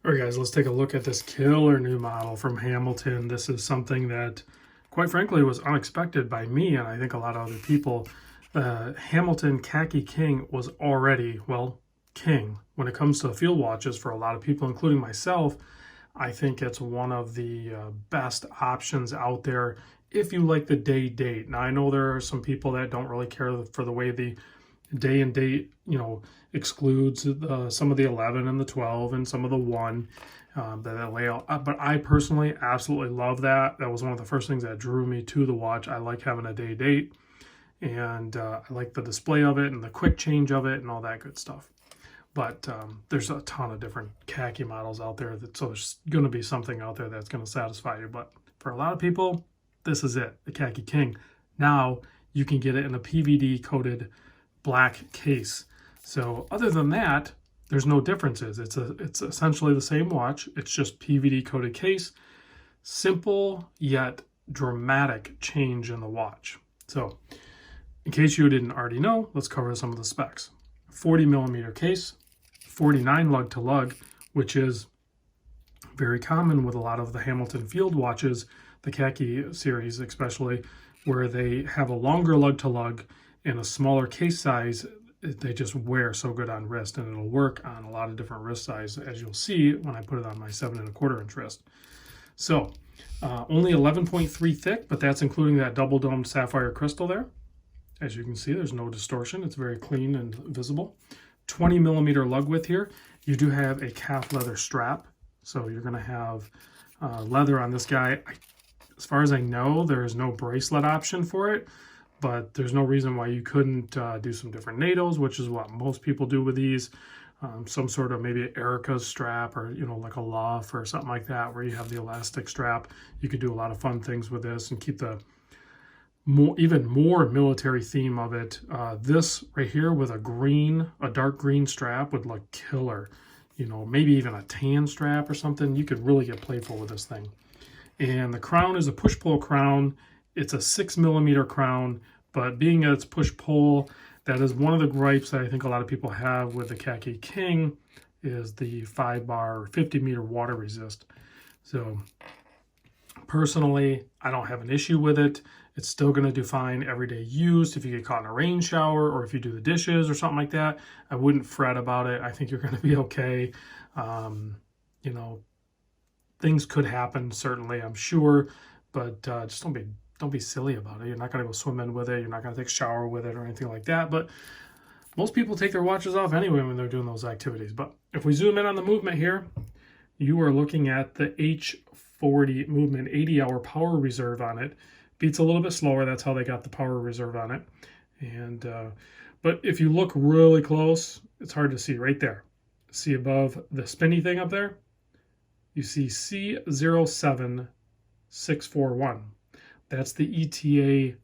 All right, guys, let's take a look at this killer new model from Hamilton. This is something that, quite frankly, was unexpected by me and I think a lot of other people. Hamilton Khaki King was already, well, king. When it comes to field watches for a lot of people, including myself, I think it's one of the best options out there if you like the day date. Now, I know there are some people that don't really care for the way the day and date, excludes some of the 11 and the 12 and some of the 1 that layout. But I personally absolutely love that. That was one of the first things that drew me to the watch. I like having a day date, and I like the display of it and the quick change of it and all that good stuff. But there's a ton of different khaki models out there, so there's going to be something out there that's going to satisfy you. But for a lot of people, this is it, the Khaki King. Now you can get it in a PVD coated black case. So other than that, there's no differences. It's essentially the same watch. It's just PVD coated case. Simple yet dramatic change in the watch. So in case you didn't already know, let's cover some of the specs. 40 millimeter case, 49 lug to lug, which is very common with a lot of the Hamilton field watches, the Khaki series especially, where they have a longer lug to lug and a smaller case size. They just wear so good on wrist, and it'll work on a lot of different wrist size, as you'll see when I put it on my 7¼ inch wrist. So only 11.3 thick, but that's including that double domed sapphire crystal there. As you can see, there's no distortion. It's very clean and visible. 20 millimeter lug width here. You do have a calf leather strap, so you're going to have leather on this guy. As far as I know, there is no bracelet option for it, but there's no reason why you couldn't do some different NATOs, which is what most people do with these. Some sort of maybe Erica's strap, or like a Luff or something like that, where you have the elastic strap. You could do a lot of fun things with this and keep the even more military theme of it. This right here with a dark green strap would look killer. Maybe even a tan strap or something. You could really get playful with this thing. And the crown is a push-pull crown. It's a 6 millimeter crown, but being that it's push-pull, that is one of the gripes that I think a lot of people have with the Khaki King, is the 5-bar 50-meter water resist. So personally, I don't have an issue with it. It's still going to do fine everyday use. If you get caught in a rain shower or if you do the dishes or something like that, I wouldn't fret about it. I think you're going to be okay. Things could happen, certainly, I'm sure, but just don't be silly about it. You're not going to go swimming with it. You're not going to take a shower with it or anything like that. But most people take their watches off anyway when they're doing those activities. But if we zoom in on the movement here, you are looking at the H40 movement 80-hour power reserve on it. Beats a little bit slower. That's how they got the power reserve on it. And but if you look really close, it's hard to see right there. See above the spinny thing up there? You see C07641. That's the ETA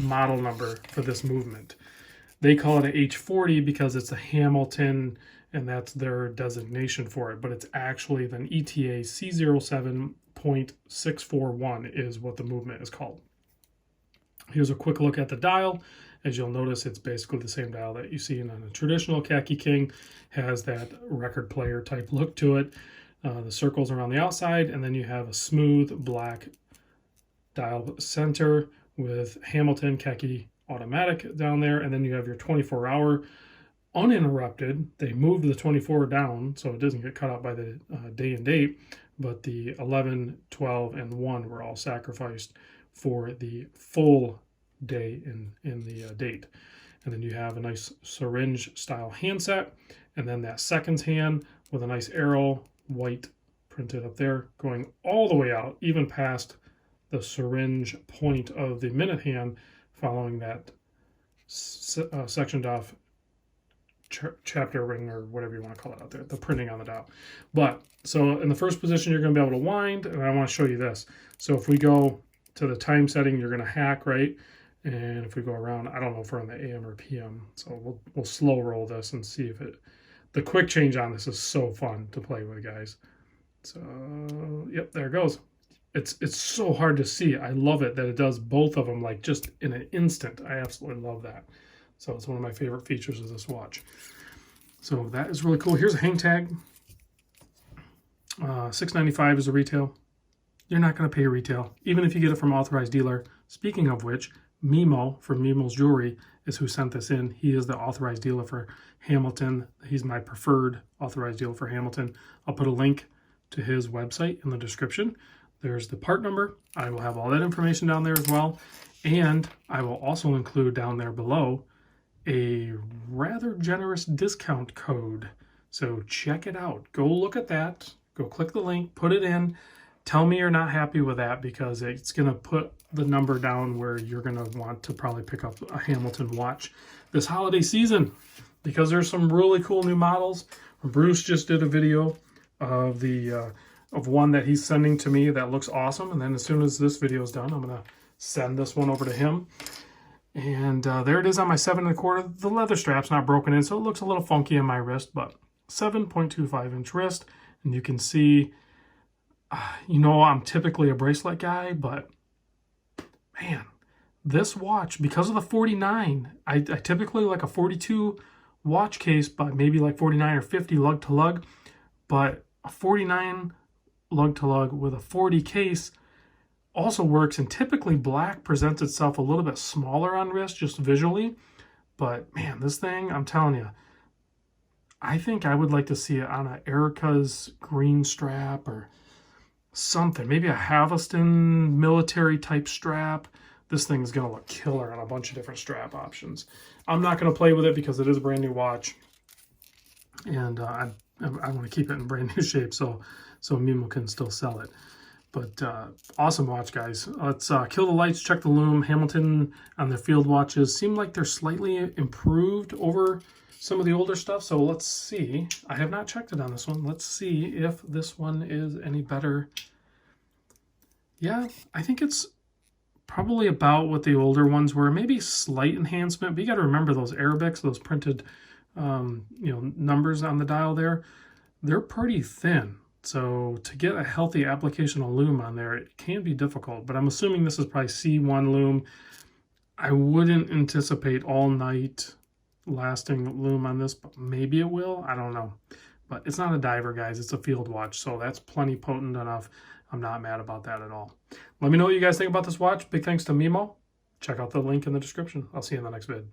model number for this movement. They call it a H40 because it's a Hamilton, and that's their designation for it. But it's actually an ETA C07.641 is what the movement is called. Here's a quick look at the dial. As you'll notice, it's basically the same dial that you see in a traditional Khaki King. Has that record player type look to it. The circles are on the outside, and then you have a smooth black dial center with Hamilton Khaki automatic down there, and then you have your 24-hour uninterrupted. They moved the 24 down so it doesn't get cut out by the day and date, but the 11, 12, and 1 were all sacrificed for the full day in the date. And then you have a nice syringe style handset, and then that seconds hand with a nice arrow white printed up there going all the way out, even past the syringe point of the minute hand, following that sectioned off chapter ring or whatever you want to call it out there, the printing on the dial. But so in the first position, you're going to be able to wind, and I want to show you this. So if we go to the time setting, you're going to hack, right? And if we go around, I don't know if we're on the AM or PM, so we'll slow roll this and see if the quick change on this is so fun to play with, guys. So yep, there it goes. It's so hard to see. I love it that it does both of them like just in an instant. I absolutely love that. So it's one of my favorite features of this watch. So that is really cool. Here's a hang tag. $6.95 is the retail. You're not going to pay retail, even if you get it from authorized dealer. Speaking of which, Mimo from Mimo's Jewelry is who sent this in. He is the authorized dealer for Hamilton. He's my preferred authorized dealer for Hamilton. I'll put a link to his website in the description. There's the part number. I will have all that information down there as well. And I will also include down there below a rather generous discount code. So check it out. Go look at that. Go click the link, put it in. Tell me you're not happy with that, because it's going to put the number down where you're going to want to probably pick up a Hamilton watch this holiday season, because there's some really cool new models. Bruce just did a video of of one that he's sending to me that looks awesome. And then as soon as this video is done, I'm going to send this one over to him. And there it is on my 7 1/4. The leather strap's not broken in, so it looks a little funky on my wrist, but 7.25 inch wrist. And you can see, you know, I'm typically a bracelet guy, but man, this watch, because of the 49, I typically like a 42 watch case, but maybe like 49 or 50 lug to lug, but a 49 lug to lug with a 40 case also works. And typically black presents itself a little bit smaller on wrist, just visually. But man, this thing, I'm telling you, I think I would like to see it on a Erica's green strap or something. Maybe a Halveston military type strap. This thing is going to look killer on a bunch of different strap options. I'm not going to play with it because it is a brand new watch. And I want to keep it in brand new shape so Mimo can still sell it. But awesome watch, guys. Let's kill the lights, check the lume. Hamilton on their field watches seem like they're slightly improved over some of the older stuff. So let's see. I have not checked it on this one. Let's see if this one is any better. Yeah, I think it's probably about what the older ones were. Maybe slight enhancement, but you got to remember those Arabics, those printed numbers on the dial there, they're pretty thin. So to get a healthy application of lume on there, it can be difficult. But I'm assuming this is probably C1 lume. I wouldn't anticipate all night lasting lume on this, but maybe it will. I don't know. But it's not a diver, guys. It's a field watch, so that's plenty potent enough. I'm not mad about that at all. Let me know what you guys think about this watch. Big thanks to Mimo. Check out the link in the description. I'll see you in the next vid.